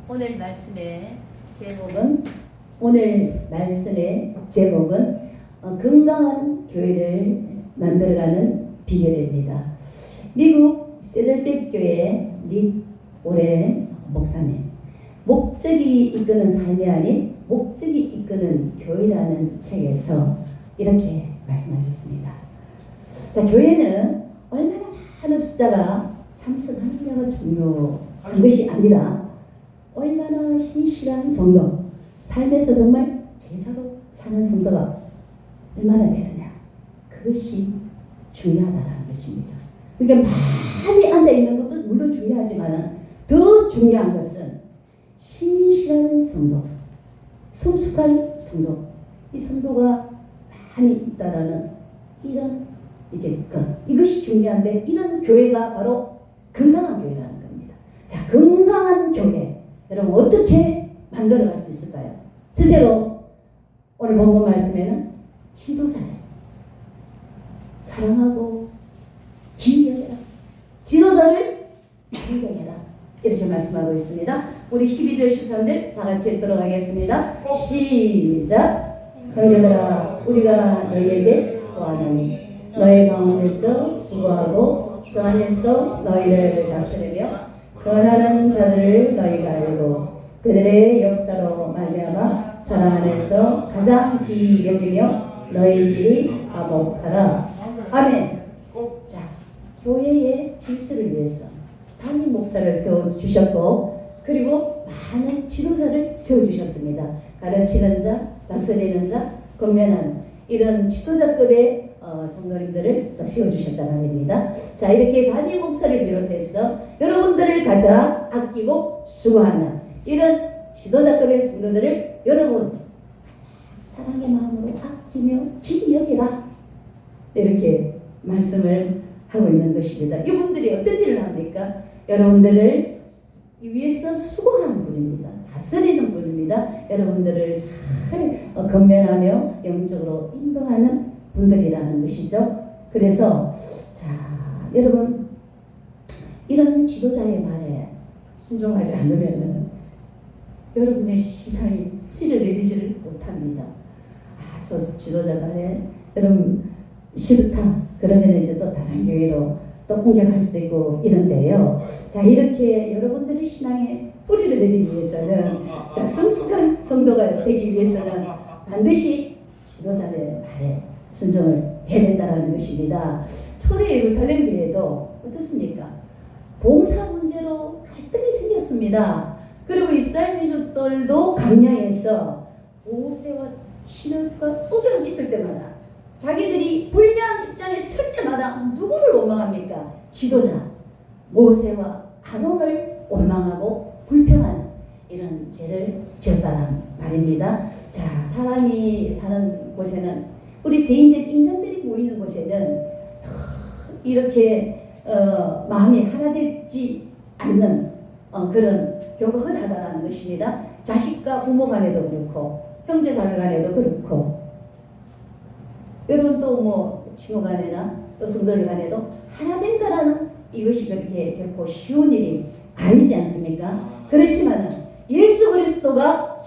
오늘 말씀의 제목은 건강한 교회를 만들어가는 비결입니다. 미국 세들백 교회 립 오렌 목사님, 목적이 이끄는 삶이 아닌 목적이 이끄는 교회라는 책에서 이렇게 말씀하셨습니다. 자, 교회는 얼마나 많은 숫자가 참석하느냐가 중요한 것이 아니라 얼마나 신실한 성도, 삶에서 정말 제자로 사는 성도가 얼마나 되느냐, 그것이 중요하다는 것입니다. 그러니까 많이 앉아있는 것도 물론 중요하지만 더 중요한 것은 신실한 성도, 성숙한 성도, 이 성도가 많이 있다라는 이런 이것이 중요한데, 이런 교회가 바로 건강한 교회라는 겁니다. 자, 건강한 교회 여러분 어떻게 만들어갈 수 있을까요? 첫째로 오늘 본문 말씀에는 지도자를 사랑하고 기여해라, 지도자를 존경해라, 이렇게 말씀하고 있습니다. 우리 12절 13절 다 같이 읽도록 하겠습니다. 시작. 형제들아, 우리가 너희에게 구하노니 너희 가운데서 수고하고 주 안에서 너희를 다스리며 권하는 자들을 너희가 알고 그들의 역사로 말미암아 사랑 안에서 가장 귀히 여기며 너희들이 화목하라. 아멘. 자, 교회의 질서를 위해서 담임 목사를 세워주셨고, 그리고 많은 지도자를 세워주셨습니다. 가르치는 자, 다스리는 자, 권면하는 이런 지도자급의 성도님들을 세워주셨단 말입니다. 자, 이렇게 담임 목사를 비롯해서 여러분들을 가장 아끼고 수고하는 이런 지도자급의 성도들을 여러분 사랑의 마음으로 아끼며 깊이 여기라, 이렇게 말씀을 하고 있는 것입니다. 이분들이 어떤 일을 합니까? 여러분들을 위해서 수고하는 분입니다. 다스리는 분입니다. 여러분들을 잘 건면하며 영적으로 인도하는 분들이라는 것이죠. 그래서 자, 여러분 이런 지도자의 말에 순종하지 않으면 여러분의 신앙이 뿌리를 내리지를 못합니다. 아, 저 지도자 말에 여러분 싫다 그러면 이제 또 다른 교회로 또 공격할 수도 있고 이런데요. 자, 이렇게 여러분들의 신앙에 뿌리를 내리기 위해서는, 자, 성숙한 성도가 되기 위해서는 반드시 지도자의 말에 순종을 해야 된다는 것입니다. 초대 예루살렘 교회도 어떻습니까? 봉사 문제로 갈등이 생겼습니다. 그리고 이스라엘 민족들도 강야에서 모세와 신앙과 의견이 있을 때마다, 자기들이 불리한 입장에 설 때마다 누구를 원망합니까? 지도자 모세와 아론을 원망하고 불평하는 이런 죄를 지었다는 말입니다. 자, 사람이 사는 곳에는, 우리 죄인들 인간들이 모이는 곳에는 이렇게 마음이 하나 되지 않는 그런 경우가 흔하다는 것입니다. 자식과 부모 간에도 그렇고 형제 자매 간에도 그렇고, 여러분 또 뭐 친구 간에나 또 성도들 간에도 하나 된다라는 이것이 그렇게 결코 쉬운 일이 아니지 않습니까? 그렇지만 예수 그리스도가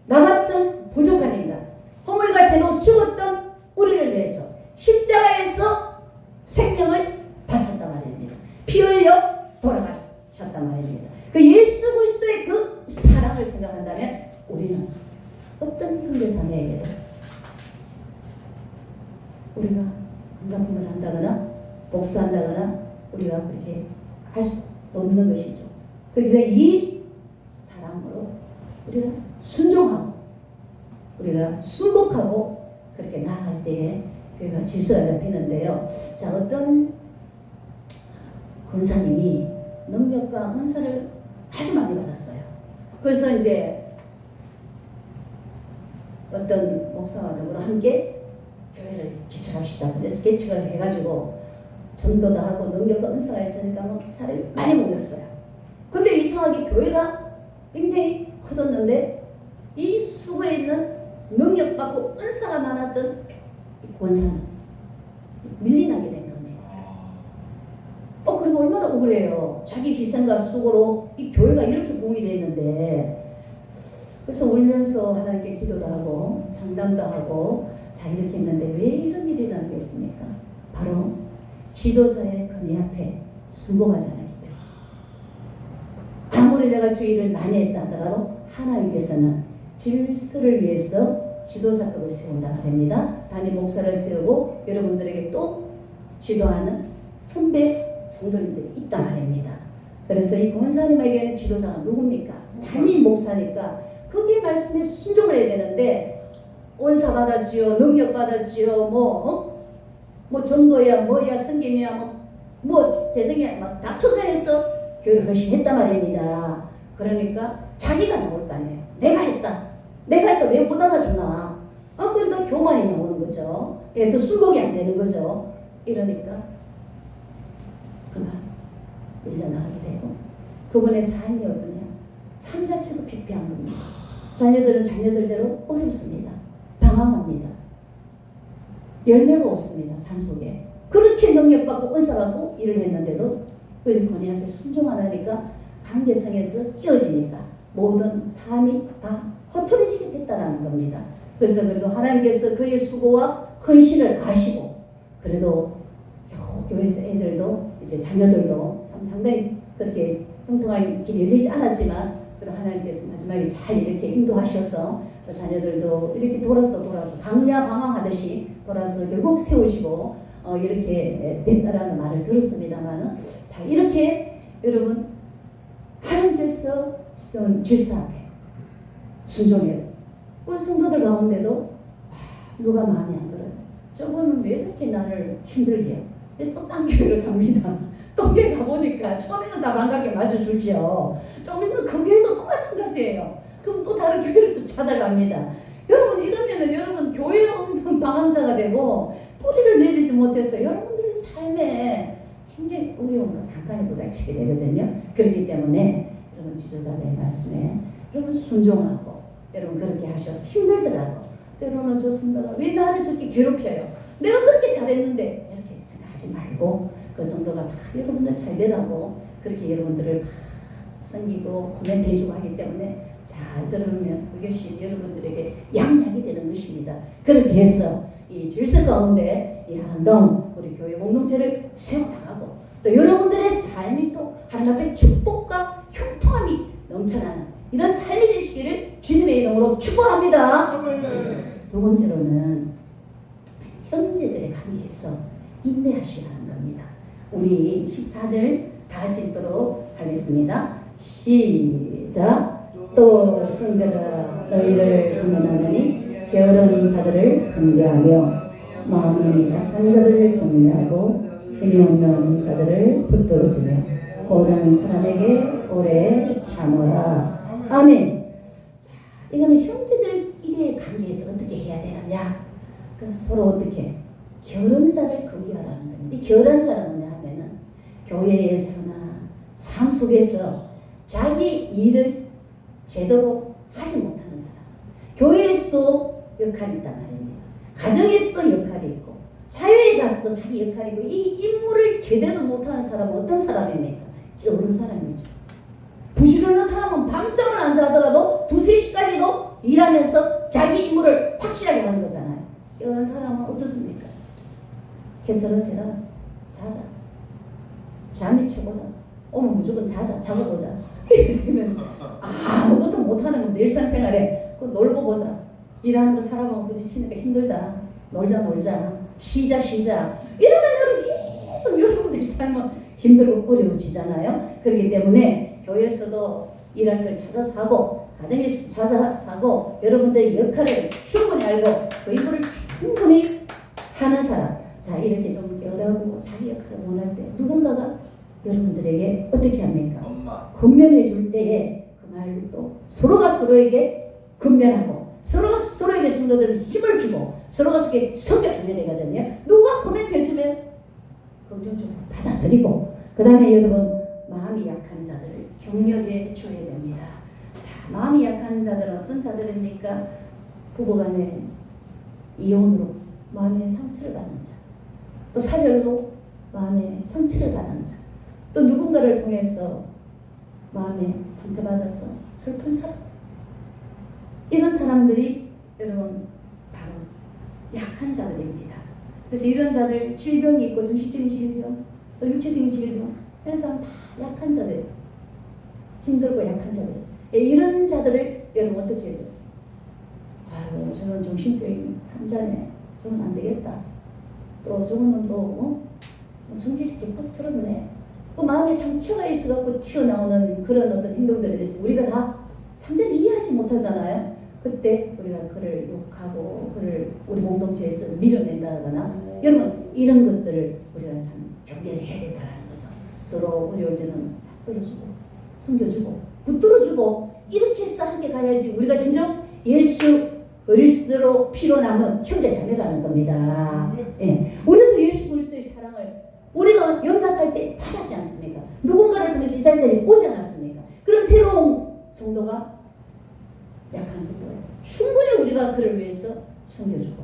나 같은 부족한 인간, 허물과 죄로 죽었던 우리를 위해서 십자가에서 생명을 바쳤단 말입니다. 피 흘려 돌아가셨단 말입니다. 그 예수 그리스도의 그 사랑을 생각한다면 우리는 어떤 형제 자매에게도 우리가 인간품을 한다거나 복수한다거나 우리가 그렇게 할 수 없는 것이죠. 그래서 이 사랑으로 우리가 순종하고 우리가 순복하고 그렇게 나아갈 때에 교회가 질서가 잡히는데요. 자, 어떤 권사님이 능력과 은사를 아주 많이 받았어요. 그래서 이제 어떤 목사와 더불어 함께 교회를 개척합시다. 그래서 개척을 해가지고 전도도 하고 능력과 은사가 있으니까 뭐 사람이 많이 모였어요. 근데 이상하게 교회가 굉장히 커졌는데 이 수고에 있는 능력받고 은사가 많았던 이 권사는 밀려나게 된 겁니다. 그리고 얼마나 억울해요. 자기 희생과 수고로 이 교회가 이렇게 5일 했는데, 그래서 울면서 하나님께 기도도 하고 상담도 하고 자 이렇게 했는데 왜 이런 일이 일어나겠습니까? 바로 지도자의 권위 앞에 순종하지 않았기 때문에. 아무리 내가 주의를 많이 했다 하더라도 하나님께서는 질서를 위해서 지도자급을 세운다 말입니다. 담임 목사를 세우고 여러분들에게 또 지도하는 선배 성도님들이 있다 말입니다. 그래서 이 권사님에게는 지도자가 누굽니까? 담임 목사니까 거기에 말씀에 순종을 해야 되는데 온사 받았지요, 능력 받았지요, 뭐 전도야, 뭐야, 성김이야, 뭐 재정이야, 막 다 투자해서 교회를 헌신했단 말입니다. 그러니까 자기가 나올 거 아니에요. 내가 했다 왜 못 알아주나? 그러니까 교만이 나오는 거죠. 예, 또 순복이 안 되는 거죠. 이러니까 그만 밀려나가게 되고 그분의 삶이 어떠냐? 삶 자체도 피폐한 겁니다. 자녀들은 자녀들대로 어렵습니다. 방황합니다. 열매가 없습니다. 삶 속에. 그렇게 능력받고 은사받고 일을 했는데도 왜 권위한테 순종 안 하니까 관계성에서 끼어지니까 모든 삶이 다 허투루지게 됐다라는 겁니다. 그래서 그래도 하나님께서 그의 수고와 헌신을 아시고 그래도 교회에서 애들도 이제 자녀들도 참 상당히 그렇게 형통한 길이 열리지 않았지만 그래도 하나님께서 마지막에 잘 이렇게 인도하셔서 자녀들도 이렇게 돌아서 강야 방황하듯이 돌아서 결국 세우시고 이렇게 됐다라는 말을 들었습니다만은 자 이렇게 여러분 하나님께서 질서 앞에 순종해요. 우리 성도들 가운데도 누가 마음에 안 들어요. 저분은 왜 저렇게 나를 힘들게 해요. 그래서 또 딴 교회를 갑니다. 또 교회 가보니까 처음에는 다 반갑게 맞아주죠. 좀 있으면 그 교회도 또 마찬가지예요. 그럼 또 다른 교회를 또 찾아갑니다. 여러분 이러면은 여러분 교회 없는 방황자가 되고 뿌리를 내리지 못해서 여러분들의 삶에 굉장히 어려운 난간에 부닥치게 되거든요. 그렇기 때문에 여러분 지도자들의 말씀에 여러분 순종하고 여러분 그렇게 하셔서 힘들더라도 때로는 저 성도가 왜 나를 저렇게 괴롭혀요? 내가 그렇게 잘했는데 이렇게 생각하지 말고 그 성도가 다 여러분들 잘 되라고 그렇게 여러분들을 막 섬기고 코멘트 해주고 하기 때문에 잘 들으면 그것이 여러분들에게 양약이 되는 것입니다. 그렇게 해서 이 질서 가운데 이 아름다운 우리 교회 공동체를 세워나가고 또 여러분들의 삶이 또 하나님 앞에 축복과 형통함이 넘쳐나는 이런 삶이 되시기를 주님의 이름으로 축복합니다. 두 번째로는 형제들의 관계에서 인내하시라는 겁니다. 우리 14절 다 같이 읽도록 하겠습니다. 시작. 또 형제가 너희를 금연하느니 게으른 자들을 금계하며 마음이 약한 자들을 격려하고 힘이 없는 자들을 붙들어주며 모든 사람에게 오래 참으라. 아멘. 자, 이거는 형제들끼리의 관계에서 어떻게 해야 되느냐? 서로 어떻게 게으른 자를 금계하라는 겁니다. 이 게으른 자는 뭐냐 하면은 교회에서나 삶 속에서 자기 일을 제대로 하지 못하는 사람. 교회에서도 역할이 있단 말입니다. 가정에서도 역할이 있고 사회에 가서도 자기 역할이 있고 이 임무를 제대로 못하는 사람은 어떤 사람입니까? 게으른 사람이죠. 부지런한 사람은 밤잠을 안 자더라도 2, 3시까지도 일하면서 자기 임무를 확실하게 하는 거잖아요. 게으른 사람은 어떻습니까? 개설하세라. 자자. 잠이 최고다. 오면 무조건 자자. 자고 보자. 이러면 아무것도 못하는 건데 일상생활에 그 놀고 보자. 일하는 거 사람하고 부딪히니까 힘들다. 놀자. 쉬자. 이러면 여러분 계속 여러분들의 삶은 힘들고 어려워지잖아요. 그렇기 때문에 교회에서도 일하는 걸 찾아서 하고 가정에서도 찾아서 하고 여러분들의 역할을 충분히 알고 그 임무를 충분히 하는 사람. 자 이렇게 좀 게으르고 자기 역할을 원할 때 누군가가 여러분들에게 어떻게 합니까? 권면해 줄 때에 그 말도 서로가 서로에게 권면하고 서로가 서로에게 성도들은 힘을 주고 서로가 서로에게 섬겨주면 되거든요. 누가 코멘트 해주면 긍정적으로 받아들이고 그 다음에 여러분 마음이 약한 자들을 격려해 줘야 됩니다. 자, 마음이 약한 자들은 어떤 자들입니까? 부부간에 이혼으로 마음의 상처를 받은 자, 또 사별로 마음의 상처를 받은 자, 또 누군가를 통해서 마음에 상처받아서 슬픈 사람, 이런 사람들이 여러분 바로 약한 자들입니다. 그래서 이런 자들, 질병이 있고 정신적인 질병, 또 육체적인 질병, 이런 사람 다 약한 자들, 힘들고 약한 자들. 이런 자들을 여러분 어떻게 해줘? 아유, 저는 정신병 환자네. 저는 안 되겠다. 또 저거는 또 성질이 이렇게 퍽스럽네. 마음에 상처가 있어갖고 튀어나오는 그런 어떤 행동들에 대해서 우리가 다 상대를 이해하지 못하잖아요. 그때 우리가 그를 욕하고 그를 우리 공동체에서 밀어낸다거나 여러분 이런 것들을 우리가 참 경계를 해야 된다는 거죠. 서로 어려울 때는 들어주고 섬겨주고 붙들어주고 이렇게 해서 함께 가야지 우리가 진정 예수 그리스도로 피로 남은 형제 자매라는 겁니다. 예. 우리도 예수 그리스도의 사랑을 우리가 연락할 때 받았지 않습니까? 누군가를 통해서 이 자리에 오지 않았습니까? 그럼 새로운 성도가 약한 성도가 충분히 우리가 그를 위해서 섬겨주고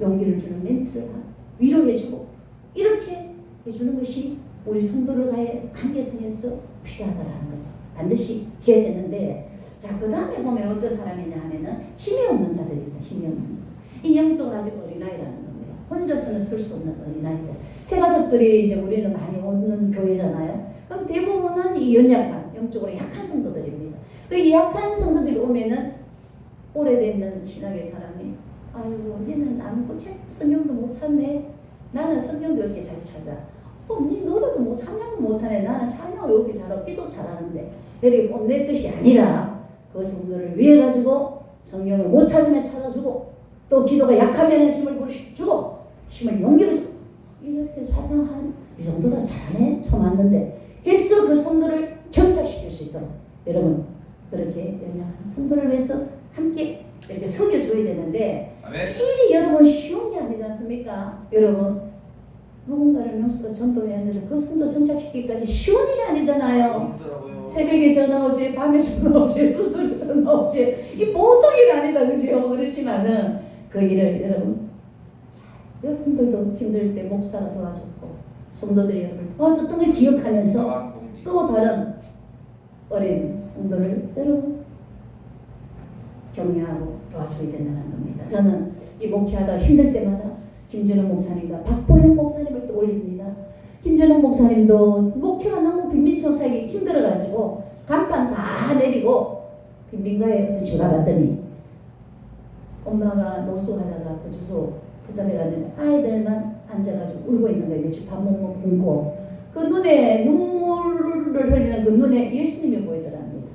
용기를 주는 멘트를 하고 위로해주고 이렇게 해주는 것이 우리 성도들과의 관계성에서 필요하다라는 거죠. 반드시 해야 되는데, 자, 그 다음에 보면 어떤 사람이냐 하면은 힘이 없는 자들입니다. 힘이 없는 자. 이 영적으로 아직 어린아이라는 겁니다. 혼자서는 설 수 없는 어린아이들. 새 가족들이 이제 우리는 많이 오는 교회잖아요. 그럼 대부분은 이 연약한, 영적으로 약한 성도들입니다. 그 약한 성도들이 오면은 오래된 신학의 사람이 아이고 니는 아무것도 성경도 못 찾네. 나는 성경도 이렇게 잘 찾아. 니 노래도 못 찬양도 못하네. 나는 찬양을 이렇게 잘하고 기도 잘하는데 이렇게 뽐낼 것이 아니라 그 성도를 위해 가지고 성경을 못 찾으면 찾아주고 또 기도가 약하면 힘을 주고 힘을 용기를 주고 이렇게 찬양하는 이 정도가 잘하네. 처음 왔는데 해서 그 성도를 정착시킬 수 있도록 여러분 그렇게 연약한 성도를 위해서 함께 이렇게 섬겨줘야 되는데 일이 여러분 쉬운 게 아니지 않습니까? 여러분 누군가를 명수가 전도해야 하는데 그 성도 정착시키기까지 쉬운 일이 아니잖아요. 새벽에 전화 오지, 밤에 전화 오지, 수술에 전화 오지. 이 보통 일이 아니다, 그죠? 그렇지만은 그 일을 여러분, 여러분들도 힘들 때 목사가 도와줬고, 성도들이 여러분을 도와줬던 걸 기억하면서 또 다른 어린 성도를 여러분 격려하고 도와줘야 된다는 겁니다. 저는 이 목회하다 힘들 때마다 김준호 목사님과 박보영 목사님을 또 올립니다. 김준호 목사님도 목회가 너무 빈민청사하기 힘들어가지고 간판 다 내리고 빈민가에 어떤 집에 갔더니 엄마가 노숙하다가 그 주소 붙잡혀 갔는데 아이들만 앉아가지고 울고 있는 거예요. 집 밥 못 먹고 그 눈에 눈물을 흘리는 그 눈에 예수님이 보이더랍니다.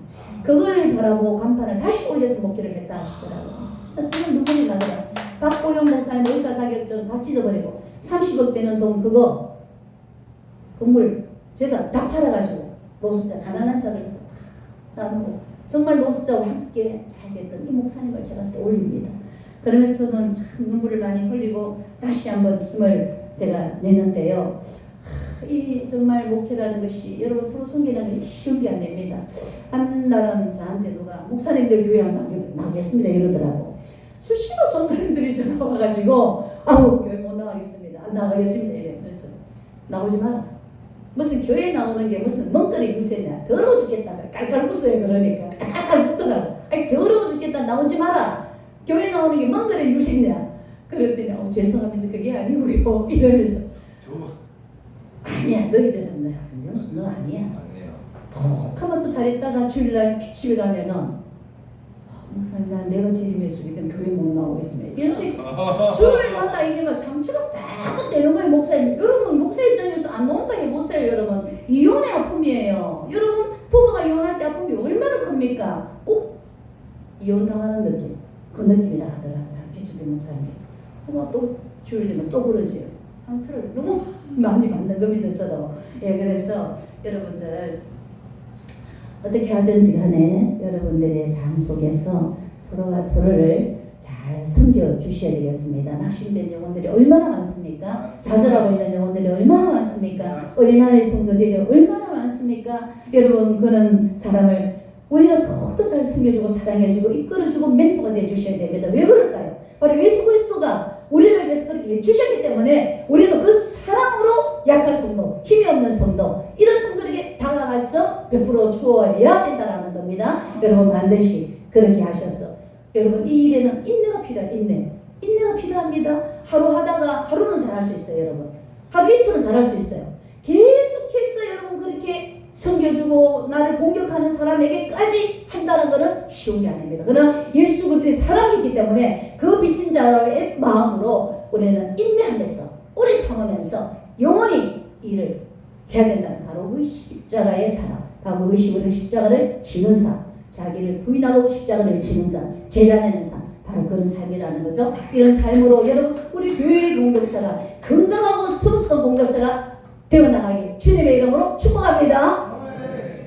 그걸 바라보고 간판을 다시 올려서 목회를 했다 하시더라고요. 그냥 눈물이 나더라고요. 박보영 목사님 의사 자격증 다 찢어버리고 30억 되는 돈 그거 건물 재산 다 팔아가지고 노숙자 가난한 자를 위해서 나누고 정말 노숙자와 함께 살겠던 이 목사님을 제가 또 올립니다. 그러면서는 참 눈물을 많이 흘리고 다시 한번 힘을 제가 내는데요. 이 정말 목회라는 것이 여러분 서로 섬기는 게 쉬운 게 아닙니다. 한 날은 저한테 누가 목사님들 교회 안 나가겠습니다 이러더라고. 수시로 성도님들이 전화 와가지고 아우 교회 못 나가겠습니다. 안 나가겠습니다 이래. 그래서 나오지 마라. 무슨 교회 나오는 게 무슨 멍거리 무쇠냐. 더러워 죽겠다. 깔깔 웃어요. 그러니까 깔깔 웃더라고. 아니 더러워 죽겠다. 나오지 마라. 교회 나오는 게 멍거리 무쇠냐. 그랬더니 죄송합니다. 그게 아니고요. 이러면서 아니야 너희들은 너야. 명수 너 아니야. 톡 하면 또 잘했다가 주일날 집에 가면은 목사님 난 내가 재림했을 때 교회 못 나오고 있습니다. 이런데 주일마다 이게 막 상처가 딱 되는 거예요. 목사님. 여러분 목사 입장에서 안 나온다 해보세요. 여러분 이혼의 아픔이에요. 여러분 부부가 이혼할 때 아픔이 얼마나 큽니까? 꼭 이혼당하는 느낌. 그 느낌이라 하더라. 비추된 목사님. 그만 또 주일 되면 또 그러지요. 상처를 너무 많이 받는 겁니다. 저도. 예, 그래서 여러분들 어떻게 하든지 간에 여러분들의 삶 속에서 서로가 서로를 잘 섬겨주셔야 되겠습니다. 낙심된 영혼들이 얼마나 많습니까? 좌절하고 있는 영혼들이 얼마나 많습니까? 어린아이 성도들이 얼마나 많습니까? 여러분 그런 사람을 우리가 더 잘 섬겨주고 사랑해주고 이끌어주고 멘토가 되어주셔야 됩니다. 왜 그럴까요? 바로 예수 그리스도가 우리를 위해서 그렇게 해주셨기 때문에 우리도 그 사랑으로 약한 성도, 힘이 없는 성도 이런 성도에게 다가가서 100% 주어야 된다라는 겁니다. 여러분 반드시 그렇게 하셔서 여러분 이 일에는 인내가 필요해요. 인내가 필요합니다. 하루 하다가 하루는 잘할 수 있어요. 여러분 하루 이틀은 잘할 수 있어요. 계속해서 여러분 그렇게 섬겨주고 나를 공격하는 사람에게까지 한다는 것은 쉬운 게 아닙니다. 그러나 예수 그리스도의 사랑이 있기 때문에 그 빚진 자의 마음으로 우리는 인내하면서 오래 참으면서 영원히 일을 해야 된다는 바로 그 십자가의 사랑, 바로 그 십자가를 지는 삶, 자기를 부인하고 십자가를 지는 삶, 제자 되는 삶, 바로 그런 삶이라는 거죠. 이런 삶으로 여러분 우리 교회의 공동체가 건강하고 성숙한 공동체가 되어나가기 주님의 이름으로 축복합니다.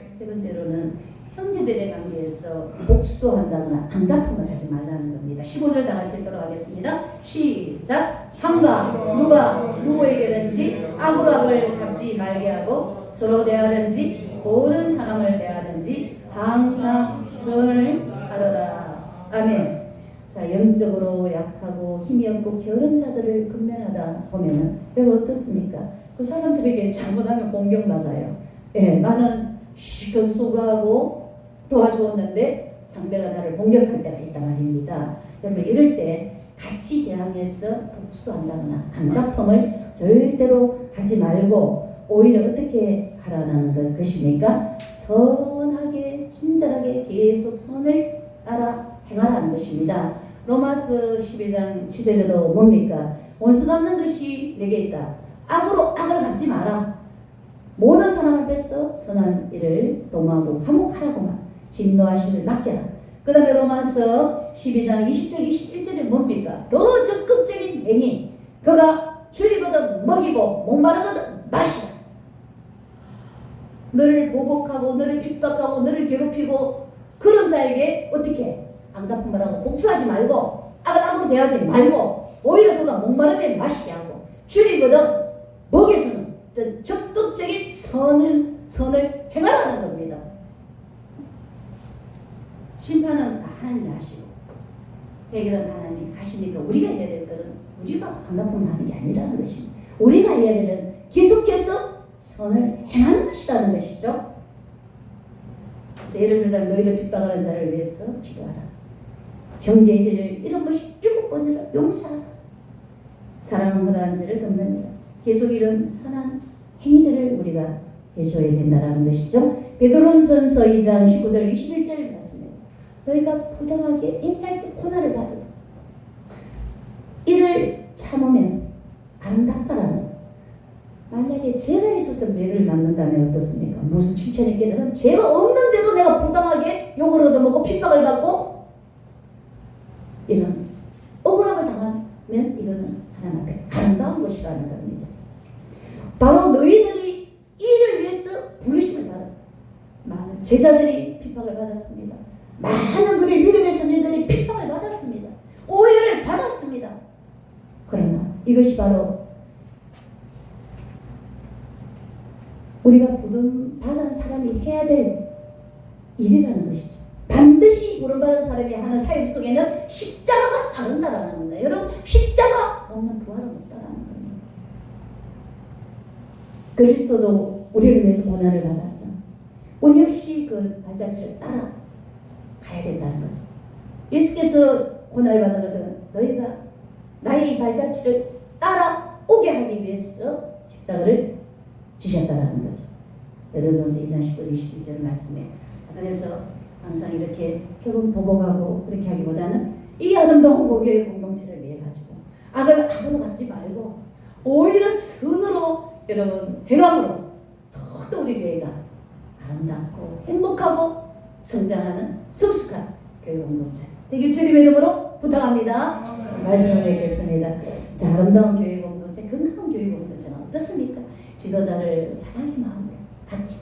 세 번째로는 형제들의 관계에서 복수한다거나 안갚음을 하지 말라는 겁니다. 15절 다 같이 읽도록 하겠습니다. 시작. 삼가 누가 누구에게든지 악으로 악을 갚지 말게 하고 서로 대하든지 모든 사람을 대하든지 항상 선을 하라. 아멘. 자, 영적으로 약하고 힘이 없고 게으른 자들을 근면하다 보면은 여러분 어떻습니까? 그 사람들에게 잘못하면 공격 맞아요. 예, 나는 시간 수고하고 도와주었는데 상대가 나를 공격할 때가 있단 말입니다. 여러분 이럴 때 같이 대항해서 복수한다거나 안갚음을 절대로 하지 말고 오히려 어떻게 하라는 것입니까? 선하게 친절하게 계속 선을 따라 행하라는 것입니다. 로마서 12장 7절에도 뭡니까? 원수 갚는 것이 내게 있다. 악으로 악을 갚지 마라. 모든 사람 앞에서 선한 일을 도모하고 화목하라고만 진노하심을 맡겨라. 그 다음에 로마서 12장 20절 21절에 뭡니까? 더 적극적인 행위. 그가 줄이거든 먹이고 목마르거든 마시라. 너를 보복하고 너를 핍박하고 너를 괴롭히고 그런 자에게 어떻게 안갚음을 하고 복수하지 말고 악을 악으로 대하지 말고 오히려 그가 목마르면 마시게 하고 줄이거든 먹여주는 적극적인 선을 행하라는 겁니다. 심판은 다 하나님이 하시고 해결은 하나님이 하시니까 우리가 해야 될 것은 우리가 안갚음을 하는 게 아니라는 것입니다. 우리가 해야 될 것은 계속해서 선을 행하는 것이라는 것이죠. 그래서 예를 들자면 너희를 핍박하는 자를 위해서 기도하라. 형제의 죄를 이런 것이 7번이라 용서하라. 사랑은 허다한 죄를 덮느니라. 계속 이런 선한 행위들을 우리가 해줘야 된다는 것이죠. 베드로전서 2장 19절 21절 말씀입니다. 너희가 부당하게 인내하게 고난을 받으라. 이를 참으면 아름답다라는. 만약에 죄가 있어서 매를 맞는다면 어떻습니까? 무슨 칭찬이 있겠냐면 죄가 없는데도 내가 부당하게 욕을 얻어먹고 핍박을 받고 이런 억울함을 당하면 이거는 하나님 앞에 아름다운 것이라는 겁니다. 바로 너희들이 이를 위해서 부르심을 받아 많은 제자들이 핍박을 받았습니다. 많은 우리 믿음의 선생들이 핍박을 받았습니다. 오해를 받았습니다. 그러나 이것이 바로 우리가 부름받은 사람이 해야 될 일이라는 것이죠. 반드시 부름받은 사람이 하는 사역 속에는 십자가가 따른다라는 겁니다. 여러분 십자가 없는 부활은 없다라는 겁니다. 그리스도도 우리를 위해서 고난을 받았어. 우리 역시 그 발자취를 따라 가야 된다는 거죠. 예수께서 고난을 받은 것은 너희가 나의 발자취를 따라 오게 하기 위해서 십자가를 지셨다라는 거죠. 베드로전서 2장 19절 21절 말씀에. 그래서 항상 이렇게 결혼 보복하고 그렇게 하기보다는 이 아름다운 교회 공동체를 위해 가지고 악을 악으로 갚지 말고 오히려 선으로 여러분 행함으로 더욱더 우리 교회가 아름답고 행복하고 성장하는 성숙한 교회 공동체 되길 주님의 이름으로 부탁합니다. 말씀을 드리겠습니다. 자, 아름다운 교회 공동체, 건강한 교회 공동체는 어떻습니까? 지도자를 사랑의 마음으로 아끼고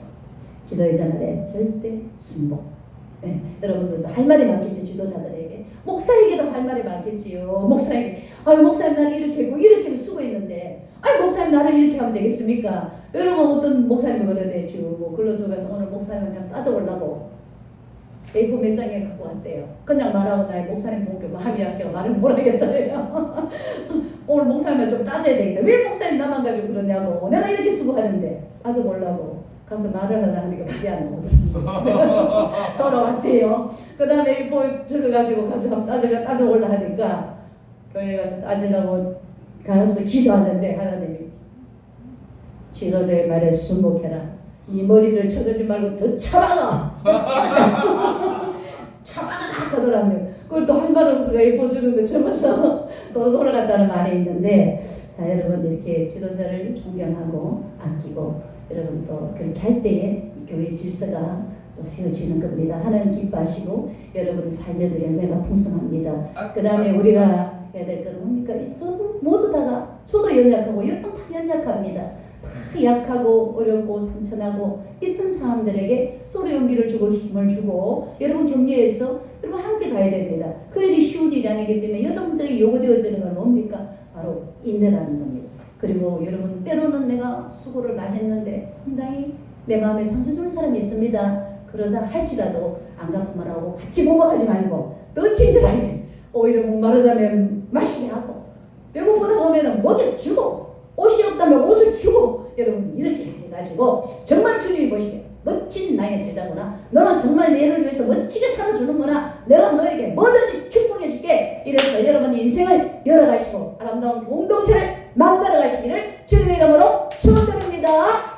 지도자들의 절대 순복. 네, 여러분들도 할 말이 많겠죠. 지도자들에게 목사에게도 할 말이 많겠지요. 목사에게 아유 목사님 나를 이렇게 했고 이렇게 수고했는데 아유 목사님 나를 이렇게 하면 되겠습니까? 여러분 어떤 목사님이 그러대 주 글러줘가서 오늘 목사님 그냥 따져보려고 A4 몇 장에 갖고 왔대요. 그냥 말하고 나의 목사님 보고 마음이 약해가 말을 못하겠다요. 오늘 목사님을 좀 따져야 되겠다. 왜 목사님 나만 가지고 그러냐고. 내가 이렇게 수고하는데 따져보려고 가서 말을 하려 하니까 말이 안 나오더라고요. 돌아왔대요. 그 다음에 적어가지고 가서 따져올라 하니까 교회 가서 따지려고 가서 기도하는데 하나님이 지도자의 말에 순복해라. 이 머리를 쳐들지 말고 더 쳐박아. 쳐박아 하더라고요. 그걸 또 할 말 없어서 보여주는 거 접어서 돌아갔다는 말이 있는데, 자 여러분 이렇게 지도자를 존경하고 아끼고 여러분 또 그렇게 할 때에 교회 질서가 또 세워지는 겁니다. 하나님 기뻐하시고 여러분의 삶에도 열매가 풍성합니다. 그 다음에 우리가 해야 될 것은 뭡니까? 모두 다가 저도 연약하고 여러분 다 연약합니다. 다 약하고 어렵고 상처나고 이런 사람들에게 서로 용기를 주고 힘을 주고 여러분 격려해서 여러분 함께 가야 됩니다. 그 일이 쉬운 일이 아니기 때문에 여러분들이 요구되어지는 건 뭡니까? 바로 인내라는 겁니다. 그리고 여러분 때로는 내가 수고를 많이 했는데 상당히 내 마음에 상처 주는 사람이 있습니다. 그러다 할지라도 안 갚고 말하고 같이 공부하지 말고 더 친절하게 오히려 목마르다면 마시게 하고 배고프다 보면 먹여주고 옷이 없다면 옷을 주고 여러분 이렇게 해가지고 정말 주님이 보시기에 멋진 나의 제자구나. 너는 정말 내를 위해서 멋지게 살아주는구나. 내가 너에게 뭐든지 축복해줄게. 이래서 여러분의 인생을 열어가시고 아름다운 공동체를 만들어 가시기를 주님의 이름으로 축원드립니다.